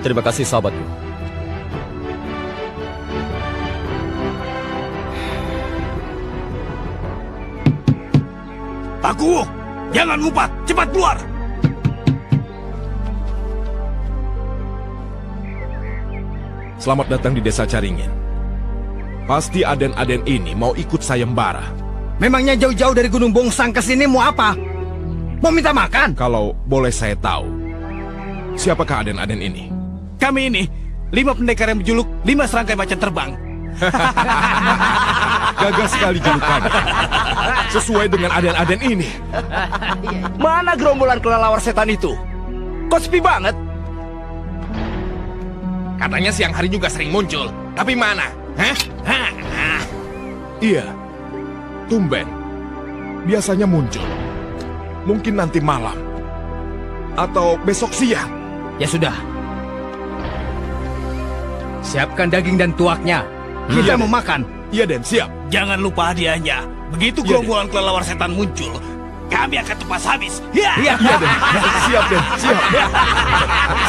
Terima kasih sahabatku. Pak Kuwu, jangan ngumpat, cepat keluar. Selamat datang di desa Caringin. Pasti aden-aden ini mau ikut sayembara. Memangnya jauh-jauh dari Gunung Bongsang ke sini mau apa? Mau minta makan? Kalau boleh saya tahu, siapakah aden-aden ini? Kami ini 5 pendekar yang menjuluk 5 serangkai macan terbang. Gagah sekali julukannya. Sesuai dengan aden-aden ini. Mana gerombolan kelelawar setan itu? Kok sepi banget? Katanya siang hari juga sering muncul. Tapi mana? Hah? Iya, tumben. Biasanya muncul. Mungkin nanti malam. Atau besok siang. Ya sudah. Siapkan daging dan tuaknya. Kita Iya, mau Den. makan. Iya, Den, siap. Jangan lupa hadiahnya. Begitu Iya, gerombolan kelelawar setan muncul, kami akan tupas habis. Ya. Iya, Den. Siap, Den. Siap.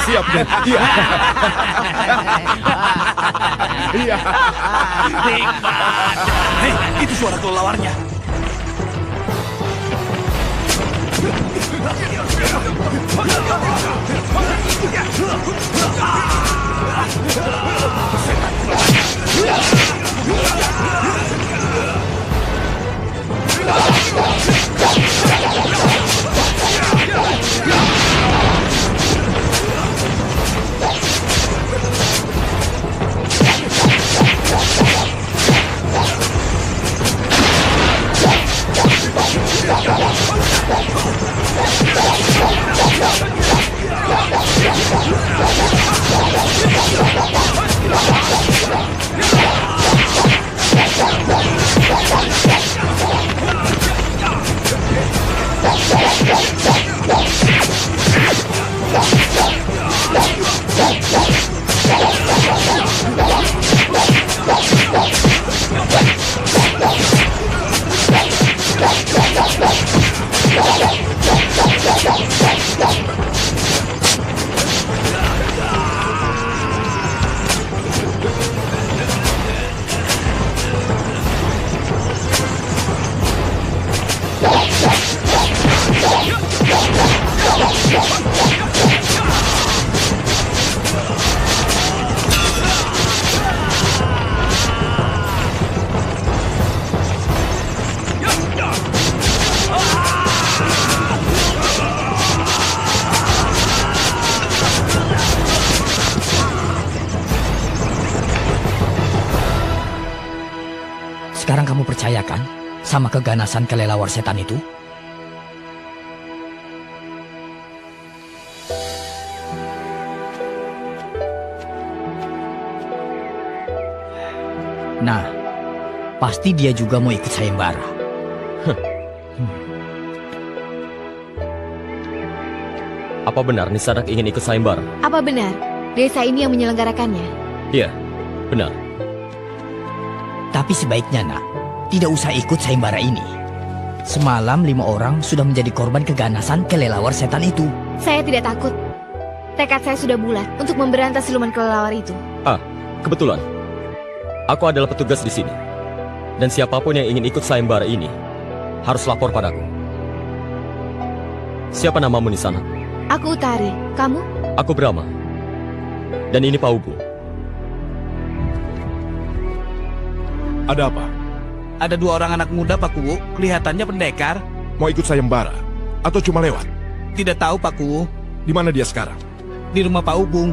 Siap, Den. Iya. Iya. Nikmat. Hei, itu suara kelelawarnya. Sekarang kamu percaya kan sama keganasan kelelawar setan itu? Nah, pasti dia juga mau ikut sayembara. Apa benar Nisanak ingin ikut sayembara? Apa benar desa ini yang menyelenggarakannya? Iya, benar. Tapi sebaiknya, nak, tidak usah ikut sayembara ini. Semalam 5 orang sudah menjadi korban keganasan kelelawar setan itu. Saya tidak takut. Tekad saya sudah bulat untuk memberantas siluman kelelawar itu. Kebetulan, aku adalah petugas di sini. Dan siapapun yang ingin ikut sayembara ini harus lapor padaku. Siapa namamu Nisanak? Aku Utari, kamu? Aku Brahma. Dan ini Pak Ubu. Ada apa? Ada 2 orang anak muda, Pak Kuwu. Kelihatannya pendekar. Mau ikut sayembara? Atau cuma lewat? Tidak tahu, Pak Kuwu. Di mana dia sekarang? Di rumah Pak Ubung.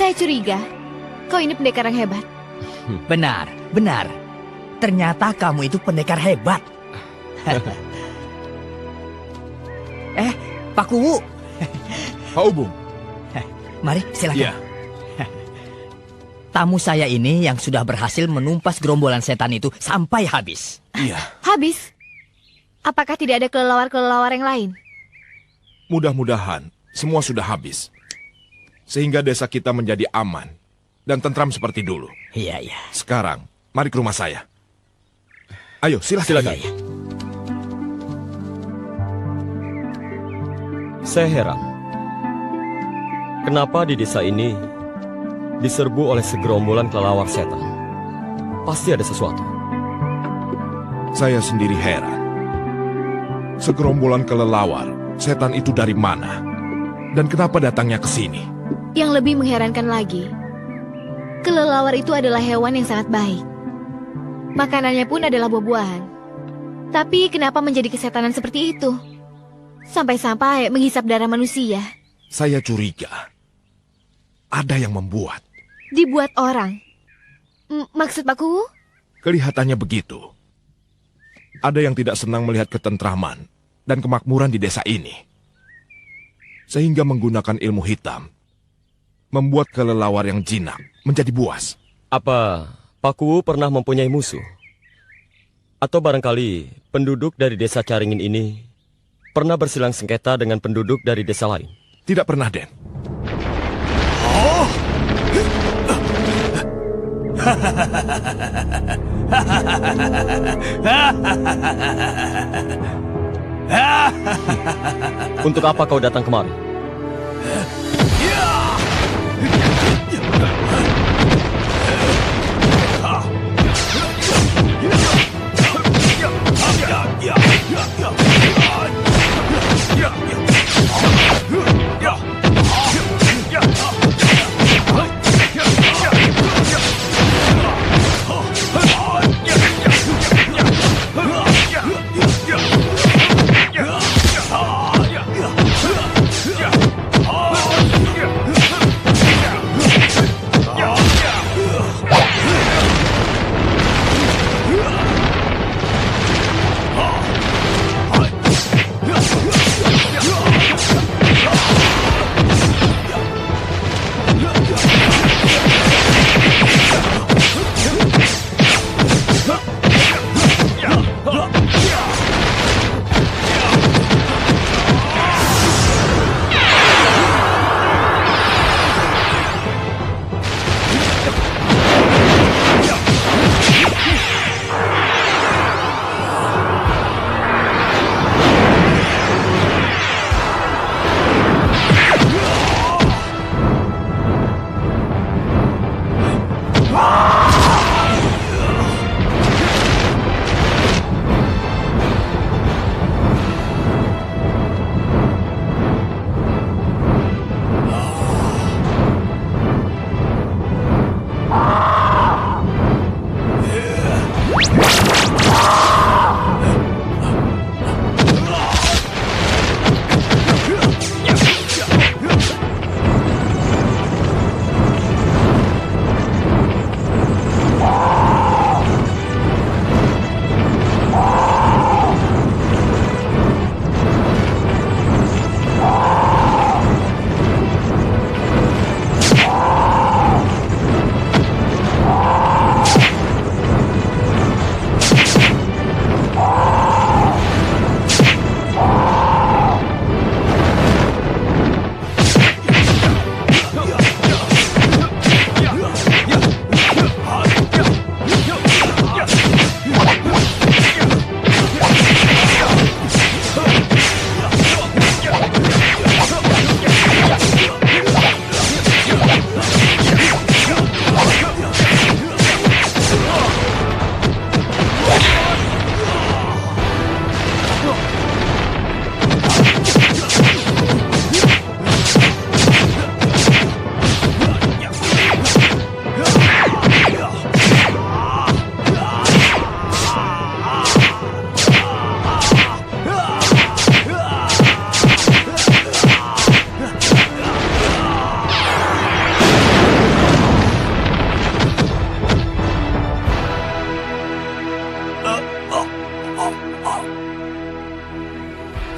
Saya curiga, kau ini pendekar yang hebat. Benar, benar. Ternyata kamu itu pendekar hebat. Pak Kuwu, Pak Ubung. mari silakan. Iya. Tamu saya ini yang sudah berhasil menumpas gerombolan setan itu sampai habis. Iya. Habis. Apakah tidak ada kelelawar-kelelawar yang lain? Mudah-mudahan semua sudah habis. Sehingga desa kita menjadi aman dan tentram seperti dulu. Iya, iya. Sekarang, mari ke rumah saya. Ayo, silakan. Iya, iya. Saya heran. Kenapa di desa ini diserbu oleh segerombolan kelelawar setan? Pasti ada sesuatu. Saya sendiri heran. Segerombolan kelelawar, setan itu dari mana? Dan kenapa datangnya ke sini? Yang lebih mengherankan lagi, kelelawar itu adalah hewan yang sangat baik. Makanannya pun adalah buah-buahan. Tapi kenapa menjadi kesetanan seperti itu? Sampai-sampai menghisap darah manusia. Saya curiga. Ada yang membuat. Dibuat orang. Maksud Pak Kuwu? Kelihatannya begitu. Ada yang tidak senang melihat ketentraman dan kemakmuran di desa ini. Sehingga menggunakan ilmu hitam. Membuat kelelawar yang jinak menjadi buas. Apa Pak Kuwu pernah mempunyai musuh? Atau barangkali penduduk dari desa Caringin ini pernah bersilang sengketa dengan penduduk dari desa lain? Tidak pernah, Den. Untuk apa kau datang kemari?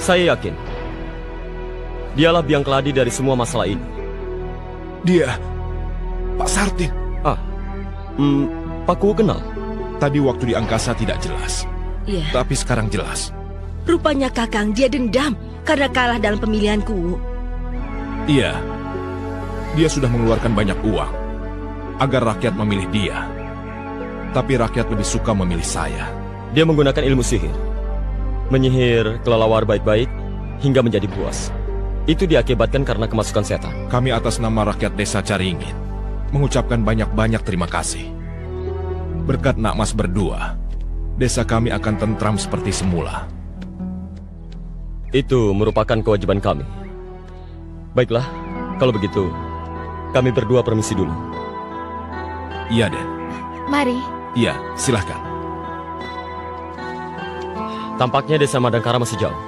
Saya yakin dialah biang keladi dari semua masalah ini. Dia, Pak Sartin. Pak Kuwu kenal? Tadi waktu di angkasa tidak jelas, Iya, tapi sekarang jelas. rupanya Kakang dia dendam karena kalah dalam pemilihan Kuwu. Iya, dia sudah mengeluarkan banyak uang agar rakyat memilih dia. Tapi rakyat lebih suka memilih saya. Dia menggunakan ilmu sihir, menyihir kelelawar baik-baik hingga menjadi buas. Itu diakibatkan karena kemasukan setan. Kami atas nama rakyat desa Caringin mengucapkan banyak-banyak terima kasih. Berkat Nak Mas berdua, desa kami akan tentram seperti semula. Itu merupakan kewajiban kami. Baiklah, kalau begitu, kami berdua permisi dulu. Iya, Den. Mari. Iya, silahkan. Tampaknya desa Madangkara masih jauh.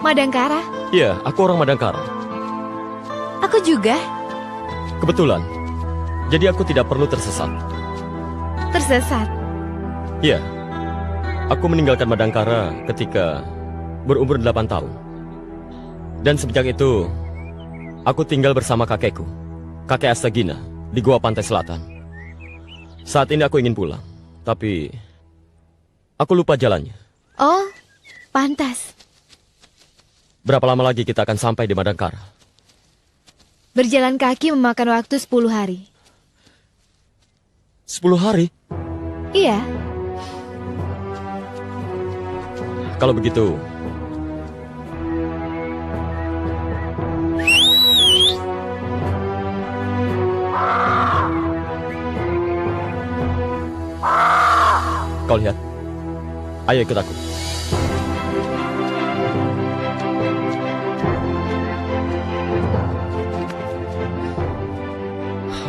Madangkara? Iya, aku orang Madangkara. Aku juga. Kebetulan, jadi aku tidak perlu tersesat. Tersesat. Iya, aku meninggalkan Madangkara ketika berumur 8 tahun. Dan sejak itu, aku tinggal bersama kakekku, kakek Astagina, di Gua Pantai Selatan. Saat ini aku ingin pulang, tapi aku lupa jalannya. Oh, pantas. Berapa lama lagi kita akan sampai di Madangkara? Berjalan kaki memakan waktu 10 hari. 10 hari? Iya, Kalau begitu, kau lihat. Ayo ikut aku.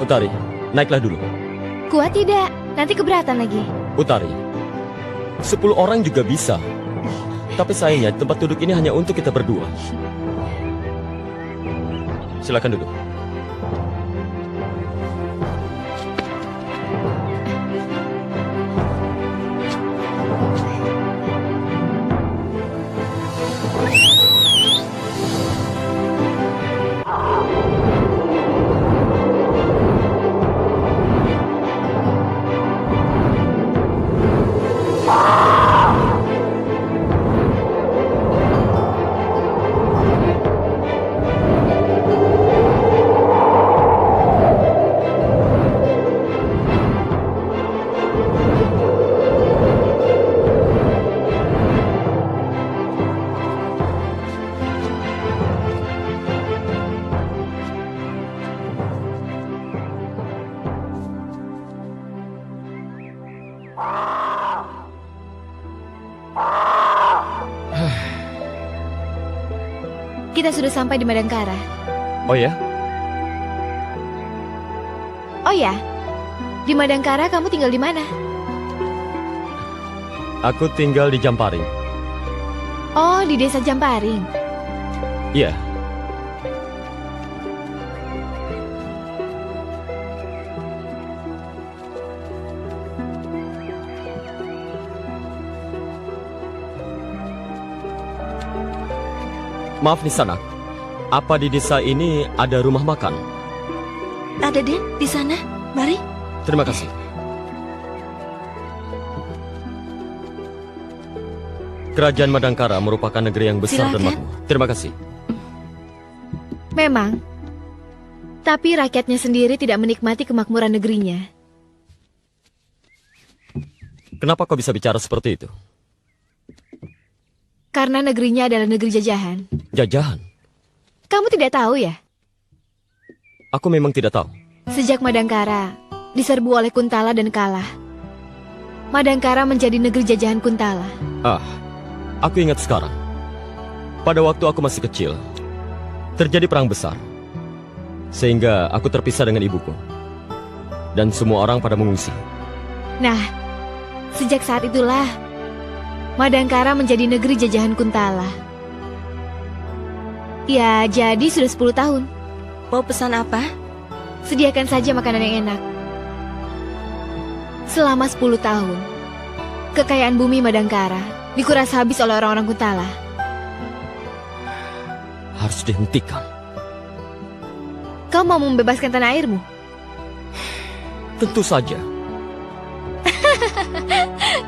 Utari, naiklah dulu. kuat tidak? Nanti keberatan lagi. Utari, 10 orang juga bisa. Tapi sayangnya tempat duduk ini hanya untuk kita berdua. Silakan duduk. Kita sudah sampai di Madangkara. Oh ya? Oh ya, di Madangkara kamu tinggal di mana? Aku tinggal di Jamparing. Oh, di desa Jamparing. Iya. Maaf Nisanak, apa di desa ini ada rumah makan? Ada, Den, di sana. Mari. Terima kasih. Kerajaan Madangkara merupakan negeri yang besar dan Silakan. makmur. Terima kasih. Memang. Tapi rakyatnya sendiri tidak menikmati kemakmuran negerinya. Kenapa kau bisa bicara seperti itu? Karena negerinya adalah negeri jajahan. Jajahan? Kamu tidak tahu ya? Aku memang tidak tahu. Sejak Madangkara diserbu oleh Kuntala dan kalah, Madangkara menjadi negeri jajahan Kuntala. Aku ingat sekarang. Pada waktu aku masih kecil, terjadi perang besar. Sehingga aku terpisah dengan ibuku. Dan semua orang pada mengungsi. Nah, sejak saat itulah Madangkara menjadi negeri jajahan Kuntala. Ya, jadi sudah 10 tahun. Mau pesan apa? Sediakan saja makanan yang enak. Selama 10 tahun, kekayaan bumi Madangkara dikuras habis oleh orang-orang Kuntala. harus dihentikan. Kau mau membebaskan tanah airmu? Tentu saja.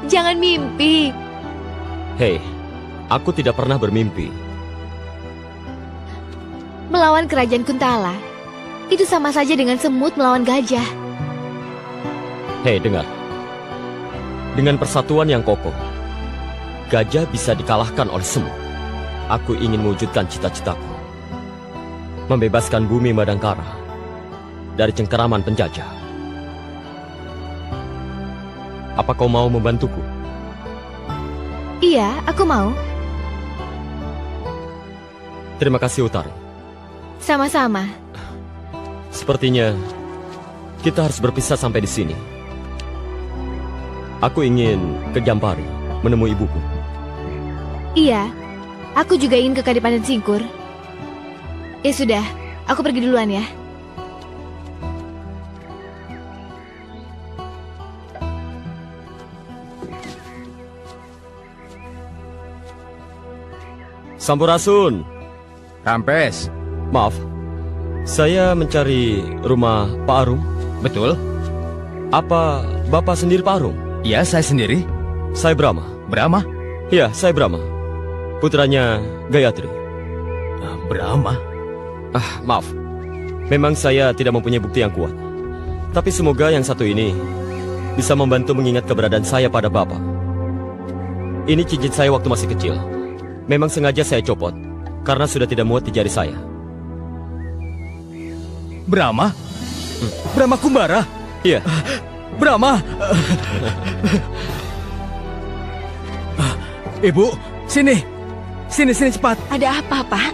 Jangan mimpi. Hei, aku tidak pernah bermimpi. Melawan kerajaan Kuntala, itu sama saja dengan semut melawan gajah. Hei, dengar. Dengan persatuan yang kokoh, gajah bisa dikalahkan oleh semut. Aku ingin mewujudkan cita-citaku. Membebaskan bumi Madangkara dari cengkeraman penjajah. Apa kau mau membantuku? Iya, aku mau. Terima kasih, Utari. Sama-sama. Sepertinya kita harus berpisah sampai di sini. Aku ingin ke Jampari menemui ibuku. Iya, aku juga ingin ke Kadipaten Singkur. Ya sudah, aku pergi duluan ya. Sampurasun. Rampes. Maaf, saya mencari rumah Pak Arum. Betul? Apa Bapak sendiri Pak Arum? Iya, saya sendiri. Saya Brahma. Brahma? Iya, saya Brahma. Putranya Gayatri. Brahma? Maaf. Memang saya tidak mempunyai bukti yang kuat. Tapi semoga yang satu ini bisa membantu mengingat keberadaan saya pada Bapak. Ini cincin saya waktu masih kecil. Memang sengaja saya copot karena sudah tidak muat di jari saya. Brahma? Brahma Kumbara? Iya. Brahma! Ibu, sini. Sini cepat. Ada apa, Pak?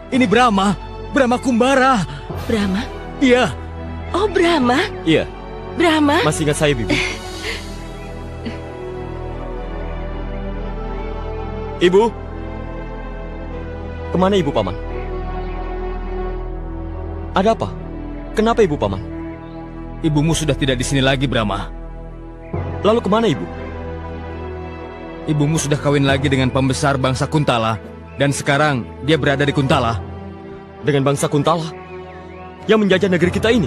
Ini Brahma. Brahma Kumbara. Brahma? Iya. Oh, Brahma? Iya. Brahma? Masih ingat saya, Bibi? Ibu? Kemana Ibu, Paman? Ada apa? Kenapa Ibu, Paman? Ibumu sudah tidak di sini lagi, Brahma. Lalu kemana Ibu? Ibumu sudah kawin lagi dengan pembesar bangsa Kuntala. Dan sekarang dia berada di Kuntala. Dengan bangsa Kuntala? Yang menjajah negeri kita ini?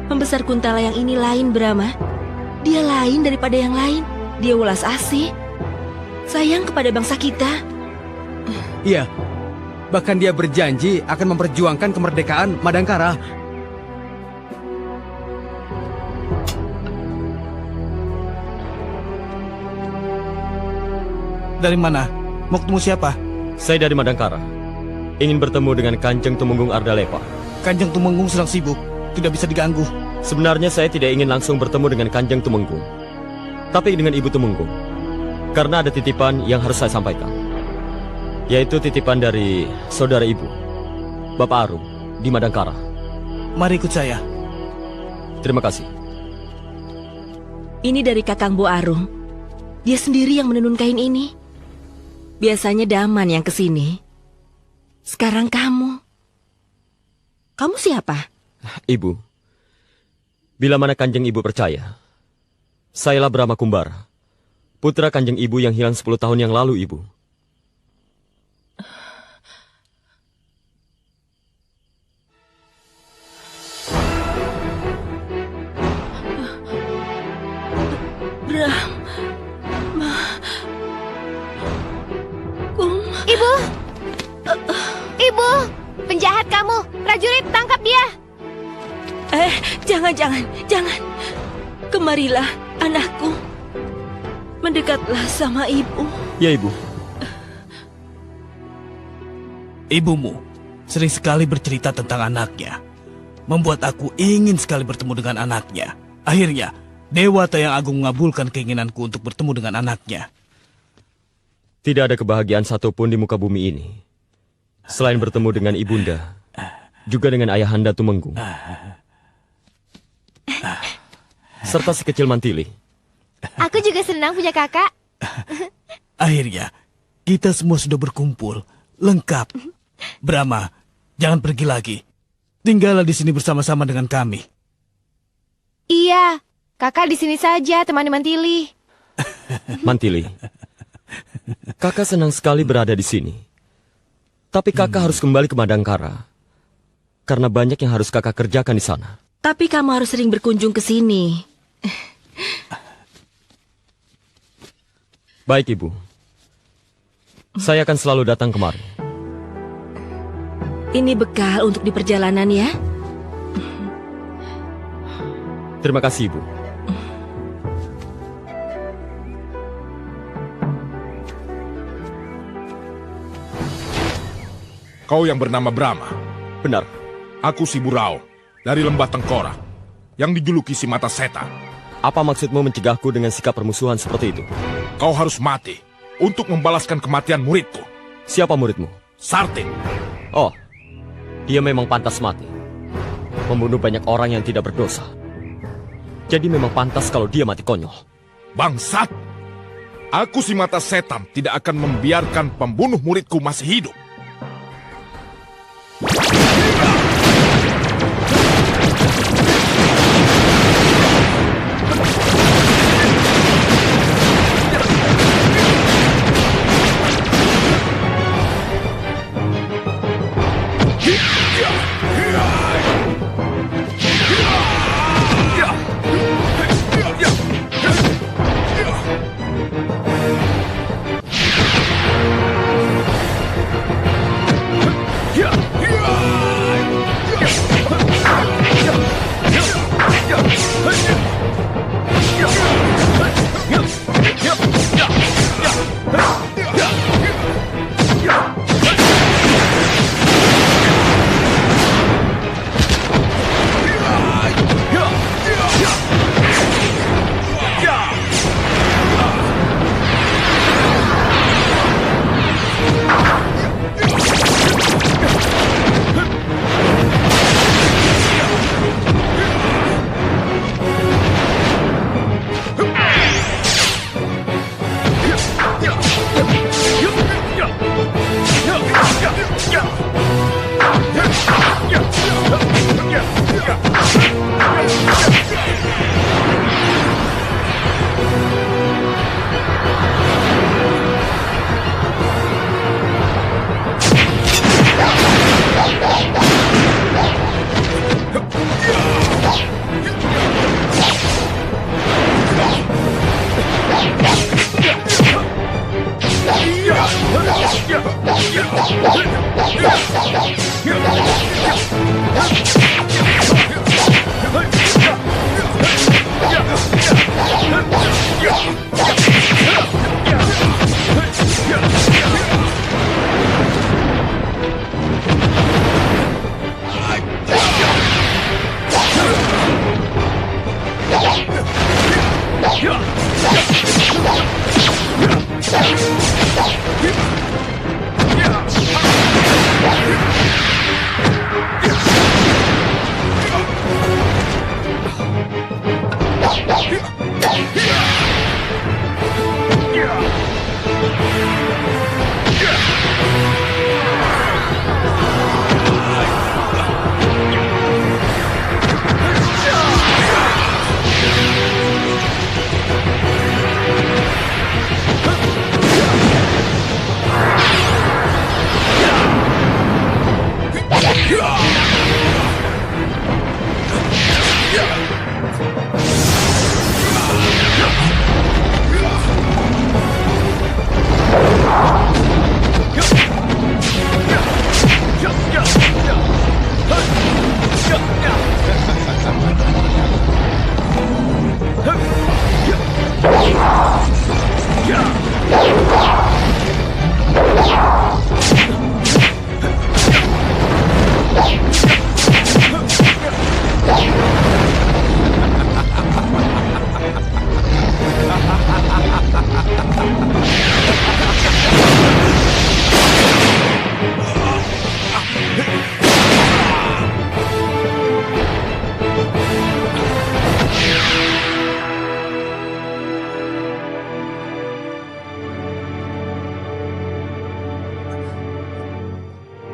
Pembesar Kuntala yang ini lain, Brahma. Dia lain daripada yang lain. Dia welas asih. Sayang kepada bangsa kita. Iya. Bahkan dia berjanji akan memperjuangkan kemerdekaan Madangkara. Dari mana? Mau ketemu siapa? Saya dari Madangkara. Ingin bertemu dengan Kanjeng Tumenggung Ardalepa. Kanjeng Tumenggung sedang sibuk, tidak bisa diganggu. Sebenarnya saya tidak ingin langsung bertemu dengan Kanjeng Tumenggung, tapi dengan Ibu Tumenggung. Karena ada titipan yang harus saya sampaikan. Yaitu titipan dari saudara Ibu, Bapak Arum, di Madangkara. Mari ikut saya. Terima kasih. Ini dari Kakang Bu Arum. Dia sendiri yang menenun kain ini. Biasanya Daman yang kesini. Sekarang kamu. Kamu siapa? Ibu, bila mana Kanjeng Ibu percaya, sayalah Brahma Kumbara, putra Kanjeng Ibu yang hilang 10 tahun yang lalu, Ibu. Ibu! Ibu! Penjahat kamu! Prajurit, tangkap dia! Jangan. Kemarilah, anakku. Mendekatlah sama ibu. Ya, Ibu. Ibumu sering sekali bercerita tentang anaknya. Membuat aku ingin sekali bertemu dengan anaknya. Akhirnya, Dewata yang Agung mengabulkan keinginanku untuk bertemu dengan anaknya. Tidak ada kebahagiaan satupun di muka bumi ini selain bertemu dengan ibunda, juga dengan ayahanda Tumenggung, serta si kecil Mantili. Aku juga senang punya kakak. Akhirnya, kita semua sudah berkumpul, lengkap. Brahma, jangan pergi lagi. Tinggallah di sini bersama-sama dengan kami. Iya, kakak di sini saja temani Mantili. Mantili, kakak senang sekali berada di sini. Tapi kakak harus kembali ke Madangkara. Karena banyak yang harus kakak kerjakan di sana. Tapi kamu harus sering berkunjung ke sini. Baik, Ibu. Saya akan selalu datang kemari. Ini bekal untuk di perjalanan ya. Terima kasih, Ibu. Kau yang bernama Brahma. Benar. Aku si Burao, dari Lembah Tengkorak, yang dijuluki si Mata Setan. Apa maksudmu mencegahku dengan sikap permusuhan seperti itu? Kau harus mati untuk membalaskan kematian muridku, Siapa muridmu? Sartin. Oh, dia memang pantas mati. Membunuh banyak orang yang tidak berdosa. Jadi memang pantas kalau dia mati konyol. Bangsat! Aku si Mata Setan tidak akan membiarkan pembunuh muridku masih hidup.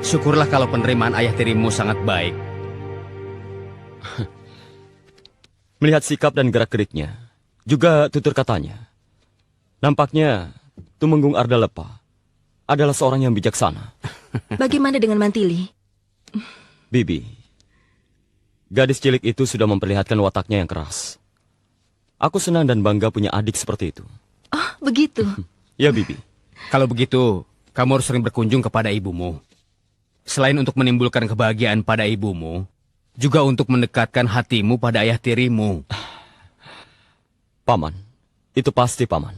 Syukurlah kalau penerimaan ayah tirimu sangat baik. Melihat sikap dan gerak-geriknya, juga tutur katanya. Nampaknya Tumenggung Arda Lepa adalah seorang yang bijaksana. Bagaimana dengan Mantili? Bibi, gadis cilik itu sudah memperlihatkan wataknya yang keras. Aku senang dan bangga punya adik seperti itu. Oh, begitu. Ya, Bibi. Kalau begitu, kamu harus sering berkunjung kepada ibumu. Selain untuk menimbulkan kebahagiaan pada ibumu, juga untuk mendekatkan hatimu pada ayah tirimu. Paman, itu pasti Paman.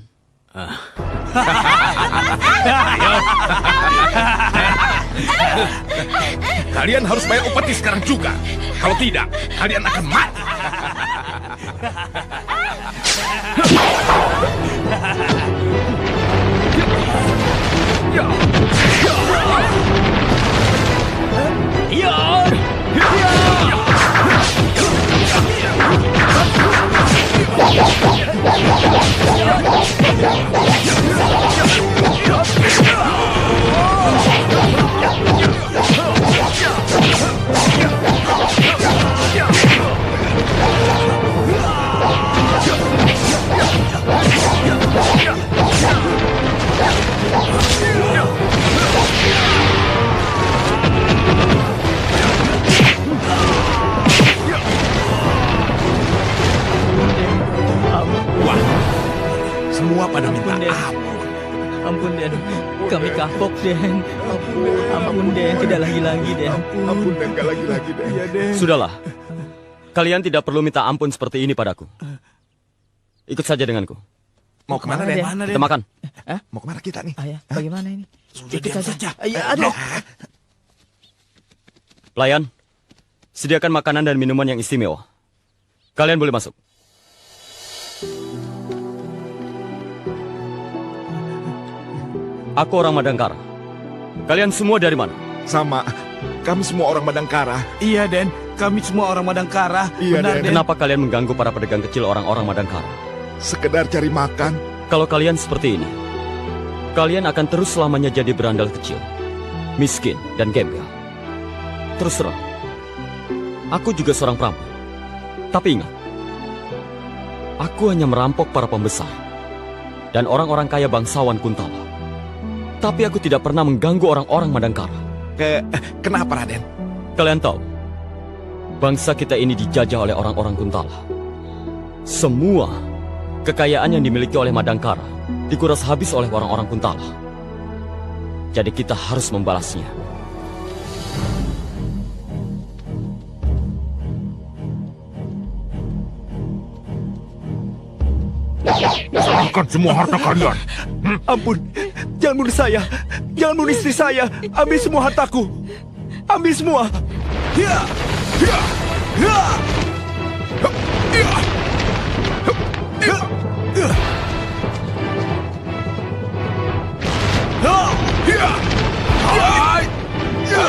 Kalian harus bayar upeti sekarang juga. Kalau tidak, kalian akan mati. Semua pada minta ampun. Ampun, Den. Kami kapok, Den. Ampun, Den. Tidak lagi-lagi, Den. Ampun, Dan, gak lagi-lagi, Dan. Iya, Den. Sudahlah. Kalian tidak perlu minta ampun seperti ini padaku. Ikut saja denganku. Mau kemana, Den? Kita makan. Mau kemana kita nih? Ayah, bagaimana ini? Ikut saja. Aduh. Pelayan, sediakan makanan dan minuman yang istimewa. Kalian boleh masuk. Aku orang Madangkara. Kalian semua dari mana? Sama. Kami semua orang Madangkara. Iya, Den. Kami semua orang Madangkara. Iya, Benar, Den. Kenapa kalian mengganggu para pedagang kecil orang-orang Madangkara? Sekedar cari makan. Kalau kalian seperti ini, kalian akan terus selamanya jadi berandal kecil, miskin, dan gembel. Terus terang, aku juga seorang perampok. Tapi ingat, aku hanya merampok para pembesar dan orang-orang kaya bangsawan Kuntala. Tapi aku tidak pernah mengganggu orang-orang Madangkara. Kenapa, Raden? Kalian tahu, bangsa kita ini dijajah oleh orang-orang Kuntala. Semua kekayaan yang dimiliki oleh Madangkara dikuras habis oleh orang-orang Kuntala. Jadi kita harus membalasnya. Serahkan semua harta kalian. Ampun, jangan bunuh saya. Jangan bunuh istri saya. Ambil semua hartaku. Ambil semua. Ya. Ya. Ya. Ya. Ya. Ya. Ya. Hai. Ya.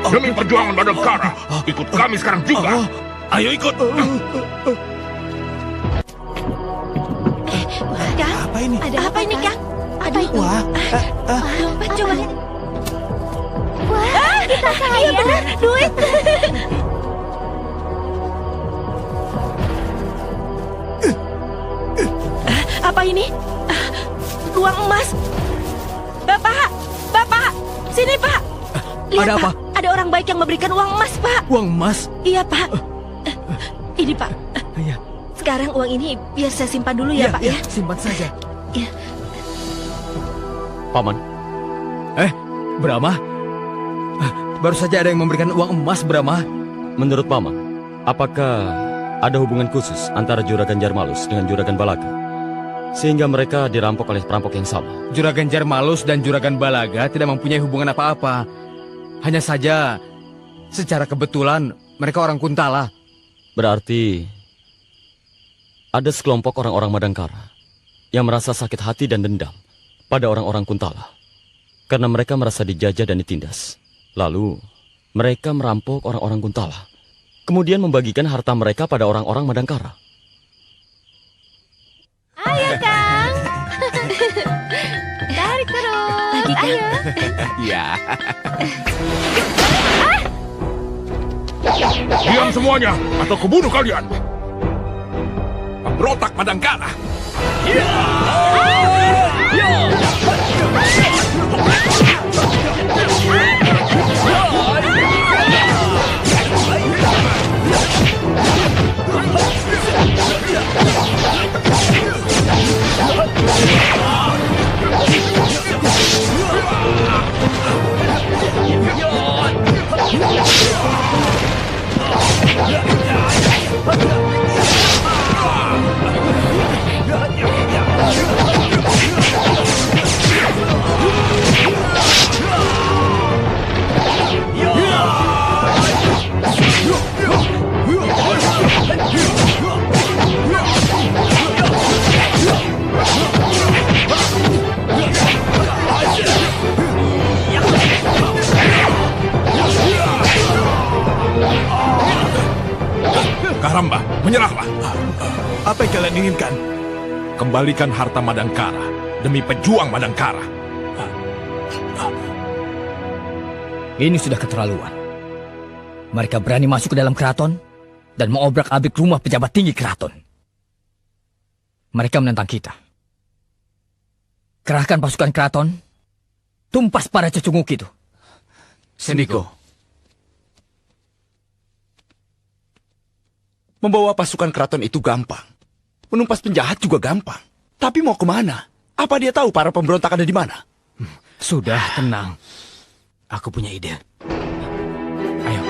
Demi perjuangan Madangkara, ikut kami sekarang juga. Ayo ikut. Kang, Apa ini? ada apa ini, Kang? Apa itu? Wah, Dompet, coba lihat. Wah, kita saya. Iya benar, duit. Apa ini? Uang emas. Bapak, Bapak, sini Pak. Lihat, Ada apa? Pak, ada orang baik yang memberikan uang emas, Pak. uang emas. Iya, Pak. Ini, Pak. Iya. Sekarang uang ini biar saya simpan dulu ya, Pak ya. Simpan saja. Ya. Paman, Brahma? Baru saja ada yang memberikan uang emas, Brahma. Menurut Paman, apakah ada hubungan khusus antara Juragan Jarmalus dengan Juragan Balaga? Sehingga mereka dirampok oleh perampok yang sama. Juragan Jarmalus dan Juragan Balaga tidak mempunyai hubungan apa-apa. Hanya saja, secara kebetulan mereka orang Kuntala. Berarti ada sekelompok orang-orang Madangkara yang merasa sakit hati dan dendam pada orang-orang Kuntala karena mereka merasa dijajah dan ditindas. Lalu mereka merampok orang-orang Kuntala, kemudian membagikan harta mereka pada orang-orang Madangkara. Ayo, Kang. Tarik terus. Lagi, Kang. Ayo. Ya. Diam semuanya, atau kubunuh kalian. Pemberontak Madangkara. Karamba, menyerahlah. Apa yang kalian inginkan? Kembalikan harta Madangkara demi pejuang Madangkara. Ini sudah keterlaluan. Mereka berani masuk ke dalam keraton dan mengobrak-abrik rumah pejabat tinggi keraton. Mereka menentang kita. Kerahkan pasukan keraton, tumpas para cecunguk itu. Sendiko. Membawa pasukan keraton itu gampang. Menumpas penjahat juga gampang. Tapi mau kemana? Apa dia tahu para pemberontak ada di mana? Sudah, tenang. Aku punya ide. Ayo.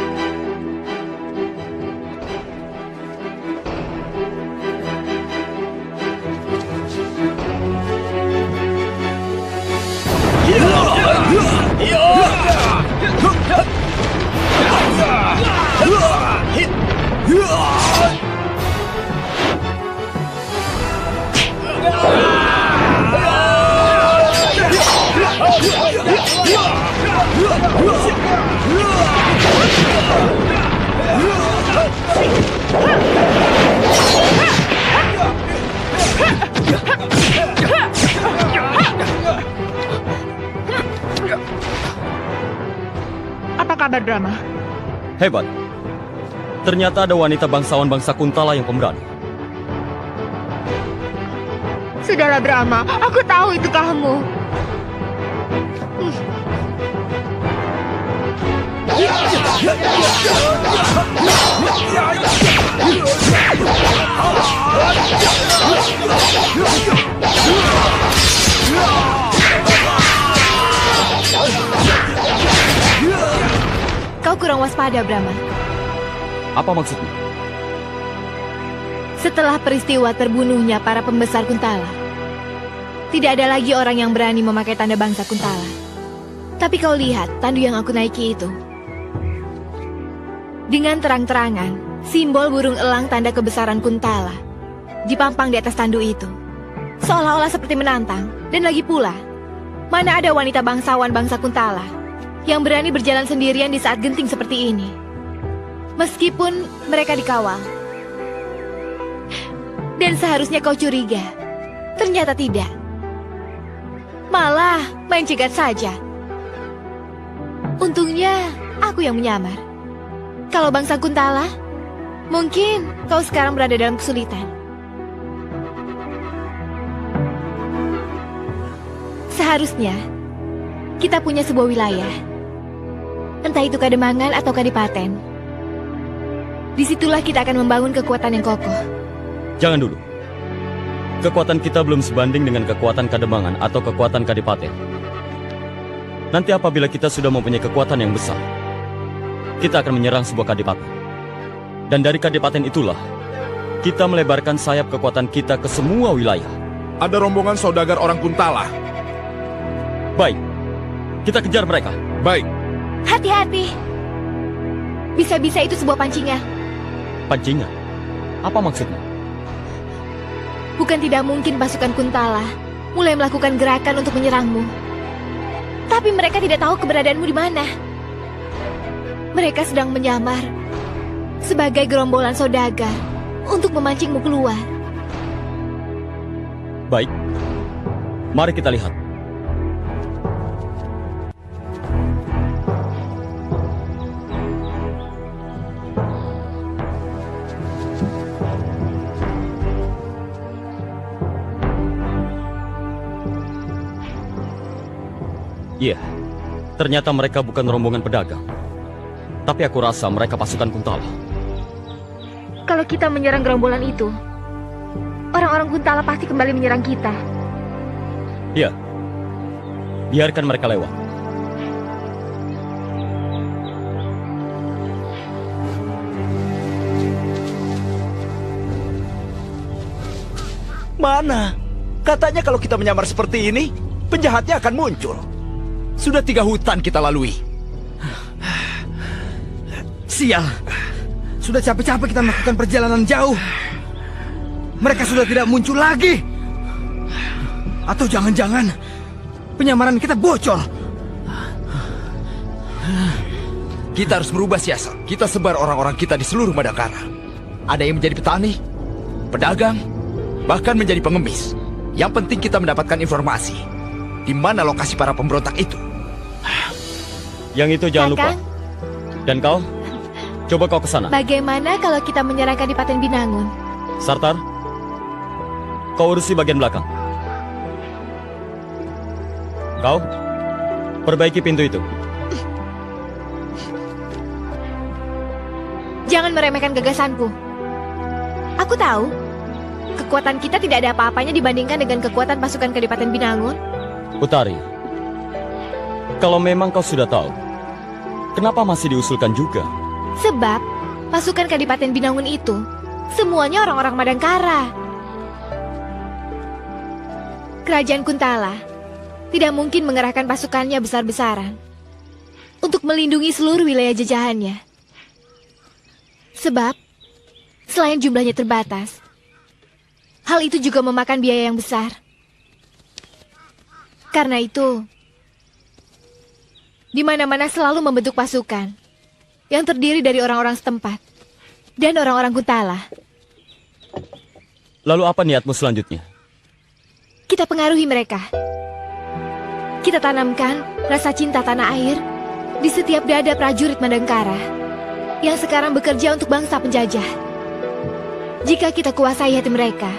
Apa kabar, Brahma? Hebat. Ternyata ada wanita bangsawan bangsa Kuntala yang pemberani. Sudahlah, Brahma. Aku tahu itu kamu. Kau kurang waspada, Brahma. Apa maksudnya? Setelah peristiwa terbunuhnya para pembesar Kuntala, tidak ada lagi orang yang berani memakai tanda bangsa Kuntala. Tapi kau lihat tandu yang aku naiki itu. Dengan terang-terangan, simbol burung elang tanda kebesaran Kuntala dipampang di atas tandu itu. Seolah-olah seperti menantang. Dan lagi pula, mana ada wanita bangsawan bangsa Kuntala yang berani berjalan sendirian di saat genting seperti ini. Meskipun mereka dikawal. Dan seharusnya kau curiga. Ternyata tidak. Malah main cegat saja. Untungnya aku yang menyamar. Kalau bangsa Kuntala, mungkin kau sekarang berada dalam kesulitan. Seharusnya kita punya sebuah wilayah. Entah itu Kademangan atau Kadipaten. Disitulah kita akan membangun kekuatan yang kokoh. Jangan dulu. Kekuatan kita belum sebanding dengan kekuatan Kademangan atau kekuatan Kadipaten. Nanti apabila kita sudah mempunyai kekuatan yang besar, kita akan menyerang sebuah kadipaten. Dan dari kadipaten itulah, kita melebarkan sayap kekuatan kita ke semua wilayah. Ada rombongan saudagar orang Kuntala. Baik, kita kejar mereka. Baik. Hati-hati. Bisa-bisa itu sebuah pancingan. Pancingan? Apa maksudnya? Bukan tidak mungkin pasukan Kuntala mulai melakukan gerakan untuk menyerangmu. Tapi mereka tidak tahu keberadaanmu di mana. Mereka sedang menyamar sebagai gerombolan saudagar untuk memancingmu keluar. Baik, mari kita lihat. Iya, ternyata mereka bukan rombongan pedagang. Tapi aku rasa mereka pasukan Kuntala. Kalau kita menyerang gerombolan itu, orang-orang Kuntala pasti kembali menyerang kita. Iya, biarkan mereka lewat. Mana? Katanya kalau kita menyamar seperti ini, penjahatnya akan muncul. Sudah 3 hutan kita lalui. Sial. Sudah capek-capek kita melakukan perjalanan jauh. Mereka sudah tidak muncul lagi. Atau jangan-jangan penyamaran kita bocor. Kita harus merubah siasat. Kita sebar orang-orang kita di seluruh Madangkara. Ada yang menjadi petani, pedagang, bahkan menjadi pengemis. Yang penting kita mendapatkan informasi di mana lokasi para pemberontak itu. Yang itu jangan lupa. Kakang, Dan kau, coba kau ke sana. bagaimana kalau kita menyerang Kadipaten Binangun? Sartar, kau urusi bagian belakang. Kau, perbaiki pintu itu. Jangan meremehkan gagasanku. Aku tahu, kekuatan kita tidak ada apa-apanya dibandingkan dengan kekuatan pasukan Kadipaten Binangun. Utari, kalau memang kau sudah tahu, kenapa masih diusulkan juga? Sebab pasukan Kadipaten Binangun itu semuanya orang-orang Madangkara. Kerajaan Kuntala tidak mungkin mengerahkan pasukannya besar-besaran untuk melindungi seluruh wilayah jajahannya. Sebab selain jumlahnya terbatas, hal itu juga memakan biaya yang besar. Karena itu, di mana-mana selalu membentuk pasukan yang terdiri dari orang-orang setempat dan orang-orang Kuntala. Lalu apa niatmu selanjutnya? Kita pengaruhi mereka. Kita tanamkan rasa cinta tanah air di setiap dada prajurit Madangkara yang sekarang bekerja untuk bangsa penjajah. Jika kita kuasai hati mereka,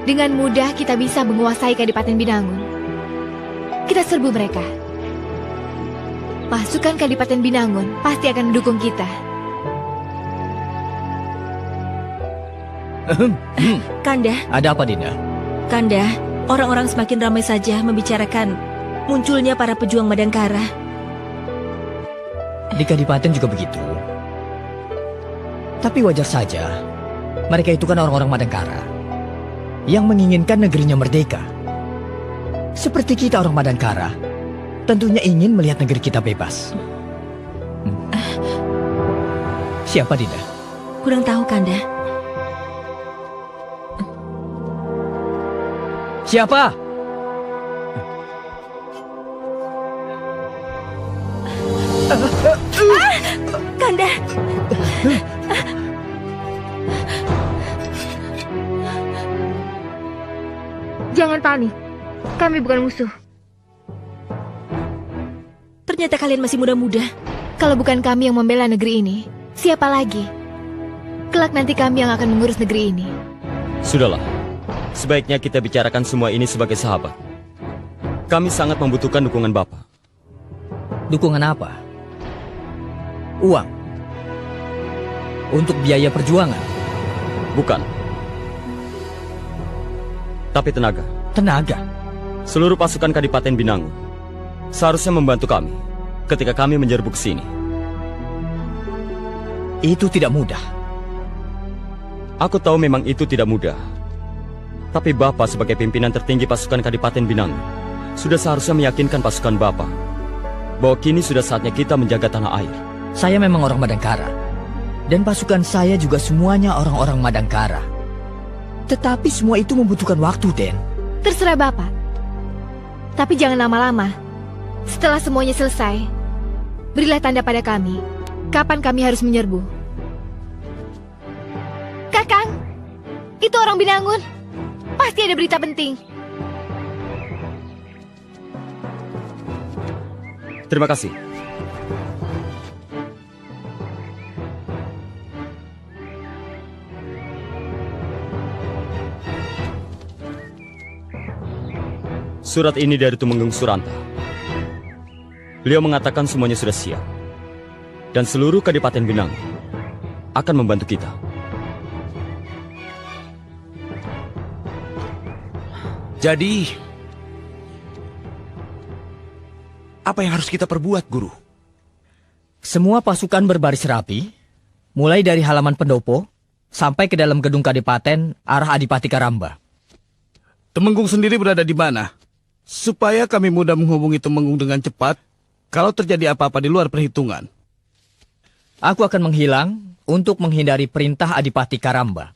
dengan mudah kita bisa menguasai Kadipaten Binangun. Kita serbu mereka. Pasukan Kadipaten Binangun pasti akan mendukung kita. Kanda, Ada apa, Dinda? Kanda, orang-orang semakin ramai saja membicarakan munculnya para pejuang Madangkara. Di Kadipaten juga begitu. Tapi wajar saja. Mereka itu kan orang-orang Madangkara yang menginginkan negerinya merdeka. Seperti kita orang Madangkara, tentunya ingin melihat negeri kita bebas. Siapa, Dinda? Kurang tahu, Kanda. Siapa? Kanda, Jangan panik. Kami bukan musuh. ternyata kalian masih muda-muda. Kalau bukan kami yang membela negeri ini, siapa lagi? Kelak nanti kami yang akan mengurus negeri ini. Sudahlah, sebaiknya kita bicarakan semua ini sebagai sahabat. Kami sangat membutuhkan dukungan Bapak. Dukungan apa? Uang? Untuk biaya perjuangan? Bukan. Tapi tenaga. Tenaga? Seluruh pasukan Kadipaten Binangun seharusnya membantu kami ketika kami menyerbuk sini. Itu tidak mudah. Aku tahu memang itu tidak mudah. Tapi Bapak sebagai pimpinan tertinggi pasukan Kadipaten Binangun sudah seharusnya meyakinkan pasukan Bapak bahwa kini sudah saatnya kita menjaga tanah air. Saya memang orang Madangkara. Dan pasukan saya juga semuanya orang-orang Madangkara. Tetapi semua itu membutuhkan waktu, Den. Terserah Bapak. Tapi jangan lama-lama. Setelah semuanya selesai, berilah tanda pada kami. Kapan kami harus menyerbu? Kakang, itu orang Binangun. Pasti ada berita penting. Terima kasih. Surat ini dari Tumenggung Suranta. Beliau mengatakan semuanya sudah siap. Dan seluruh Kadipaten Binangun akan membantu kita. Jadi, apa yang harus kita perbuat, Guru? Semua pasukan berbaris rapi, mulai dari halaman pendopo sampai ke dalam gedung Kadipaten arah Adipati Karamba. Temenggung sendiri berada di mana? Supaya kami mudah menghubungi Temenggung dengan cepat kalau terjadi apa-apa di luar perhitungan. Aku akan menghilang untuk menghindari perintah Adipati Karamba.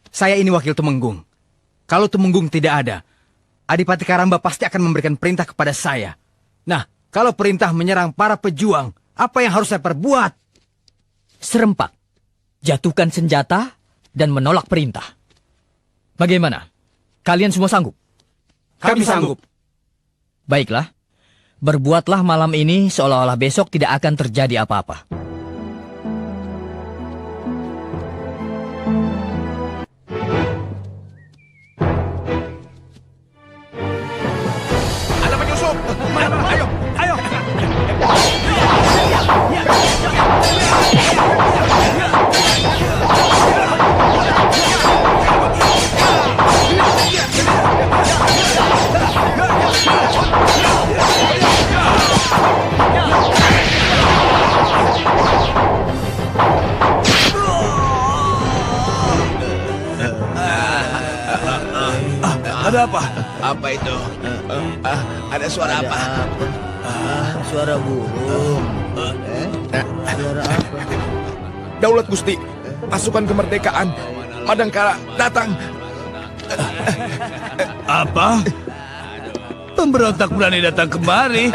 Saya ini wakil Temenggung. Kalau Temenggung tidak ada, Adipati Karamba pasti akan memberikan perintah kepada saya. Nah, kalau perintah menyerang para pejuang, apa yang harus saya perbuat? Serempak, jatuhkan senjata dan menolak perintah. Bagaimana? Kalian semua sanggup? Kami sanggup. Baiklah, berbuatlah malam ini seolah-olah besok tidak akan terjadi apa-apa. Ada penyusup! Ayo, ayo! Ada apa? Apa itu? Ada suara apa? Suara burung. Suara apa? Daulat Gusti, pasukan kemerdekaan Madangkara datang. Apa? Pemberontak berani datang kemari,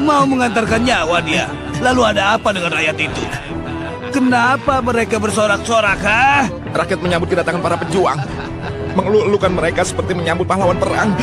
mau mengantarkan nyawa dia. Lalu ada apa dengan rakyat itu? Kenapa mereka bersorak-sorak, ha? Rakyat menyambut kedatangan para pejuang. Mengeluh-elukan mereka seperti menyambut pahlawan perang.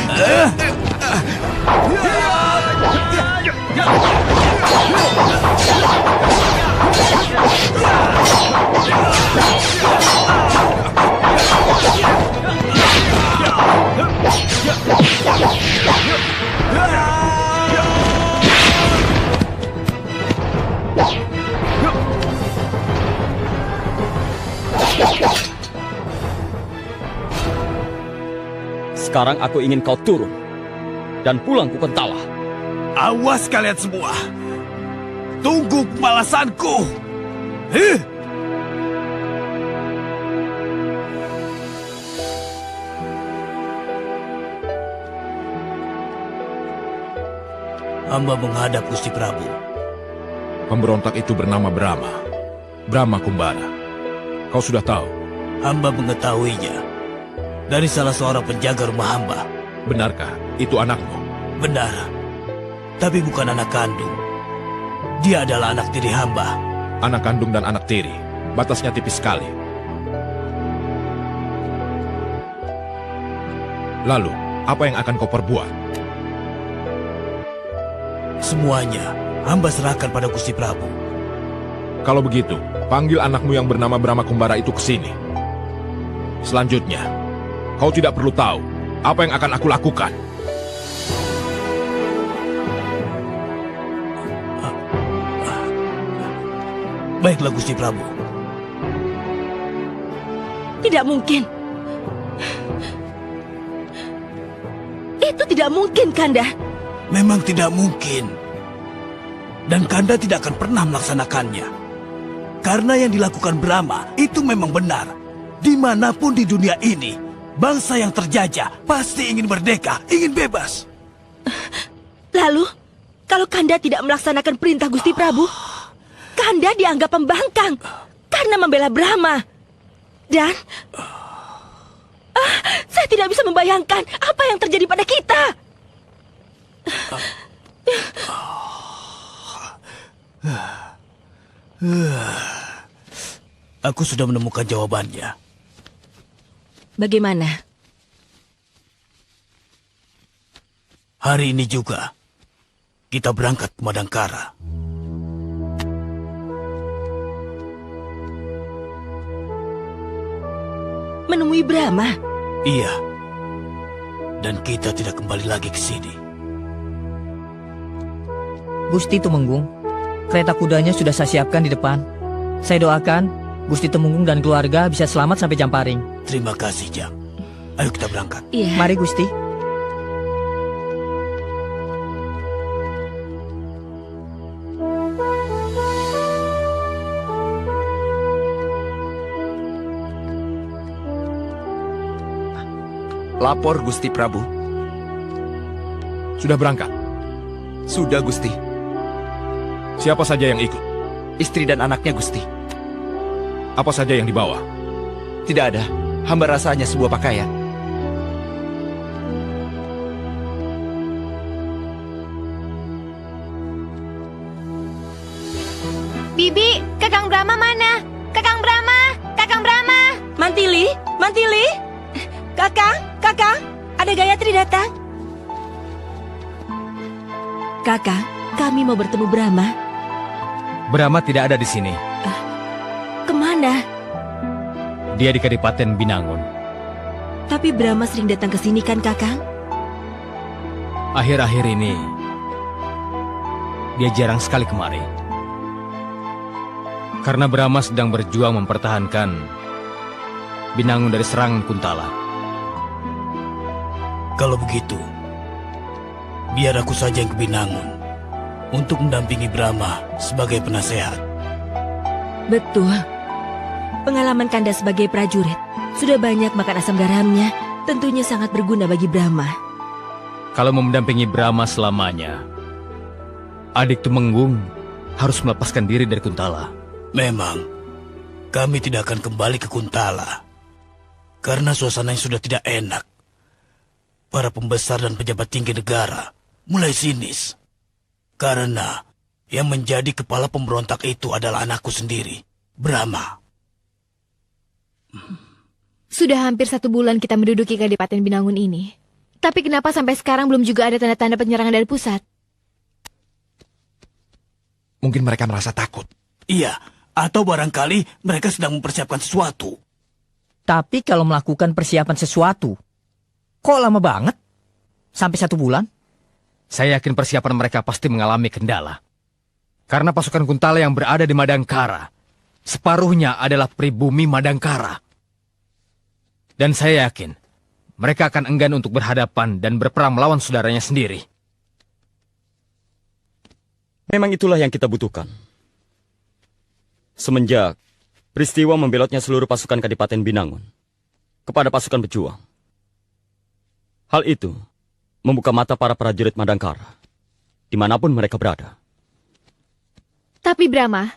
Sekarang aku ingin kau turun dan pulang ke Kontala. Awas kalian semua. Tunggu pembalasanku. Hih! Hamba menghadap Gusti Prabu. Pemberontak itu bernama Brahma. Brahma Kumbara. Kau sudah tahu? Hamba mengetahuinya dari salah seorang penjaga rumah hamba. Benarkah itu anakmu? Benar, tapi bukan anak kandung. Dia adalah anak tiri hamba. Anak kandung dan anak tiri, batasnya tipis sekali. Lalu, apa yang akan kau perbuat? Semuanya hamba serahkan pada Gusti Prabu. Kalau begitu, panggil anakmu yang bernama Brahma Kumbara itu ke sini. Selanjutnya, kau tidak perlu tahu apa yang akan aku lakukan. Baiklah Gusti Prabu. Tidak mungkin. Itu tidak mungkin, Kanda. Memang tidak mungkin. Dan Kanda tidak akan pernah melaksanakannya. Karena yang dilakukan Brahma itu memang benar. Dimanapun di dunia ini, bangsa yang terjajah pasti ingin merdeka, ingin bebas. Lalu, kalau Kanda tidak melaksanakan perintah Gusti Prabu, Kanda dianggap pembangkang karena membela Brahma. Dan saya tidak bisa membayangkan apa yang terjadi pada kita. Aku sudah menemukan jawabannya. Bagaimana? Hari ini juga, kita berangkat ke Madangkara. Menemui Brahma? Iya. Dan kita tidak kembali lagi ke sini. Gusti Tumenggung, kereta kudanya sudah saya siapkan di depan. Saya doakan Gusti Tumenggung dan keluarga bisa selamat sampai Jamparing. Terima kasih, Jang. Ayo kita berangkat. Iya. Mari Gusti. Lapor Gusti Prabu. Sudah berangkat? Sudah Gusti. Siapa saja yang ikut? Istri dan anaknya Gusti. Apa saja yang dibawa? Tidak ada. Hamba rasa hanya sebuah pakaian. Bibi, Kakang Brahma mana? Kakang Brahma, Kakang Brahma. Mantili, Mantili. Kakang, ada Gayatri datang. Kakang, kami mau bertemu Brahma. Brahma tidak ada di sini. Kemana? Dia di Kadipaten Binangun. Tapi Brahma sering datang ke sini kan, Kakang? Akhir-akhir ini, dia jarang sekali kemari. Karena Brahma sedang berjuang mempertahankan Binangun dari serangan Kuntala. Kalau begitu, biar aku saja yang ke Binangun untuk mendampingi Brahma sebagai penasehat. Betul. Pengalaman Kanda sebagai prajurit sudah banyak makan asam garamnya. Tentunya sangat berguna bagi Brahma. Kalau mau mendampingi Brahma selamanya, adik Tumenggung harus melepaskan diri dari Kuntala. Memang, kami tidak akan kembali ke Kuntala. Karena suasananya sudah tidak enak. Para pembesar dan pejabat tinggi negara mulai sinis. Karena yang menjadi kepala pemberontak itu adalah anakku sendiri, Brahma. Sudah hampir 1 bulan kita menduduki Kadipaten Binangun ini. Tapi kenapa sampai sekarang belum juga ada tanda-tanda penyerangan dari pusat? Mungkin mereka merasa takut. Iya, atau barangkali mereka sedang mempersiapkan sesuatu. Tapi kalau melakukan persiapan sesuatu, kok lama banget? Sampai 1 bulan? Saya yakin persiapan mereka pasti mengalami kendala. Karena pasukan Kuntala yang berada di Madangkara, separuhnya adalah pribumi Madangkara. Dan saya yakin, mereka akan enggan untuk berhadapan dan berperang melawan saudaranya sendiri. Memang itulah yang kita butuhkan. Semenjak peristiwa membelotnya seluruh pasukan Kadipaten Binangun kepada pasukan pejuang. Hal itu membuka mata para prajurit Madangkara, dimanapun mereka berada. Tapi Brahma,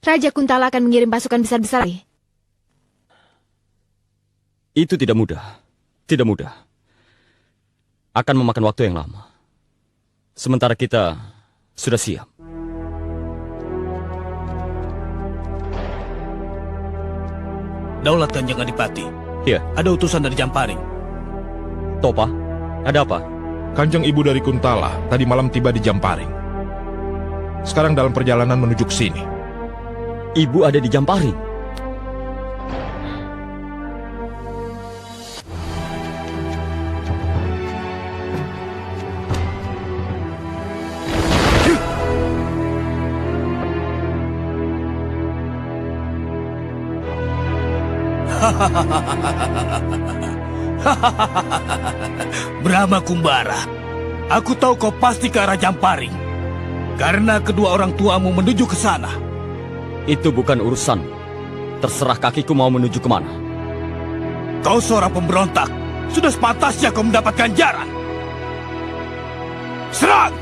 Raja Kuntala akan mengirim pasukan besar-besar lagi. Itu tidak mudah. Tidak mudah. Akan memakan waktu yang lama. Sementara kita sudah siap. Daulat Kanjeng Adipati. Iya. Ada utusan dari Jamparing. Topa, ada apa? Kanjeng Ibu dari Kuntala tadi malam tiba di Jamparing. Sekarang dalam perjalanan menuju ke sini. Ibu ada di Jamparing. Brahma Kumbara, aku tahu kau pasti ke arah Jamparing. Karena kedua orang tuamu menuju ke sana. Itu bukan urusan. Terserah kakiku mau menuju kemana. Kau seorang pemberontak. Sudah sepantasnya kau mendapat ganjaran. Serang!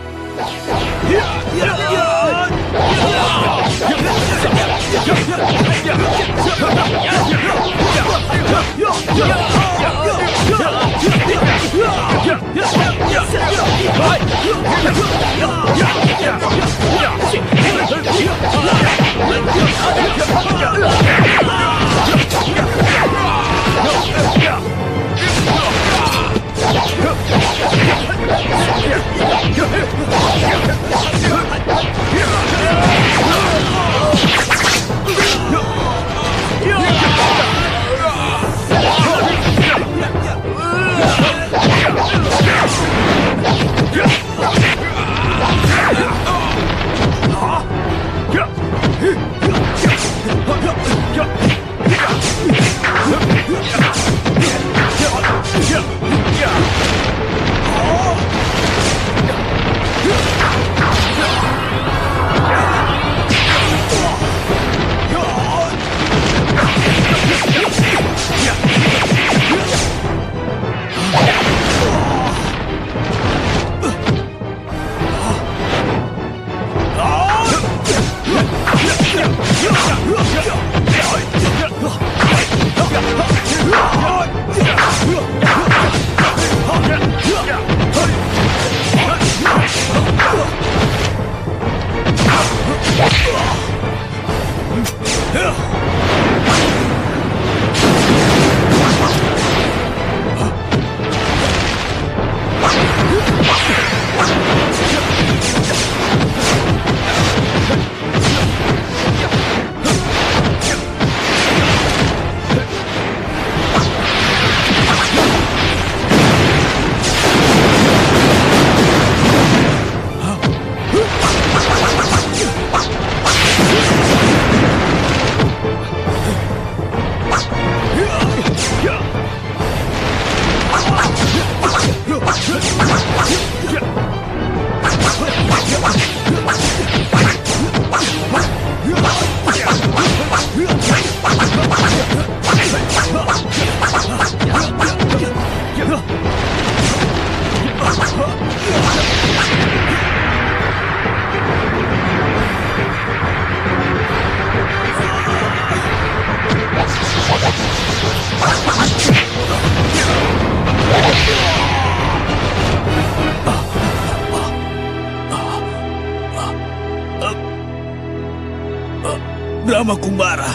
Brahma Kumbara,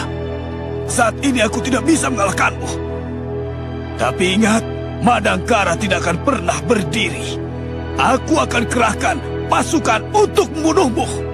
saat ini aku tidak bisa mengalahkanmu. Tapi ingat, Madangkara tidak akan pernah berdiri. Aku akan kerahkan pasukan untuk membunuhmu.